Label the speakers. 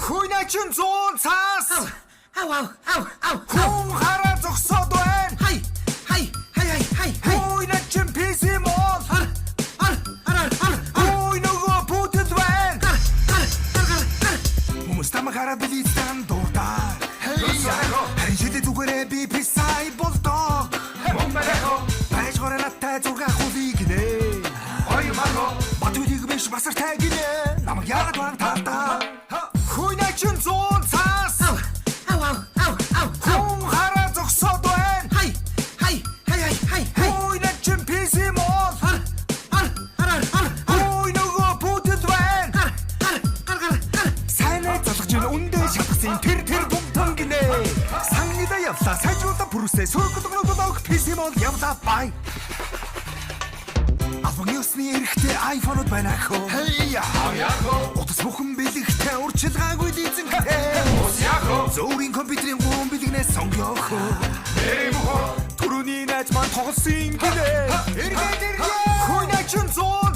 Speaker 1: Хүнэчин зүүн цаас.
Speaker 2: Ау.
Speaker 1: Хүн хараа зогсоод байна.
Speaker 2: Хай.
Speaker 1: Хүнэчин PC мод. Ой нөгөө бүтэд байна. Хүмүүс тамаа хараад билийсэн дуртаа. Харин шилдэг зүгээрээ би писай болдоо. Байж горанаттай зураг хулиг нэ. Ой маго. Батүдийг биш басартай гинэ. Намайг яагаад ван тартаа. Хүнэчин зүүн цаас. Хүн хараа зогсоод байна.
Speaker 2: Хай.
Speaker 1: Хүнэчин PC мод. Ой нөгөө бүтэд байна. Сайнаа залгаж ин үндэ шатгсан тэр тумтан гинэ. Сангида явлаа сайжруулаа бүрүсээ сөргөлгөнөд PC мод явлаа бай. Албаны эрэхтэй iPhone-ууд байна хөө. Утас бүхэн бэлэгтэй урчилгаагүй дийзэнхтэй. Зөөрийн компьютерийн гуун бэлэгнээс сонгоох. Түрүүний найз маань тоглосон гинэ. Эргээд. Хүнэчин зүүн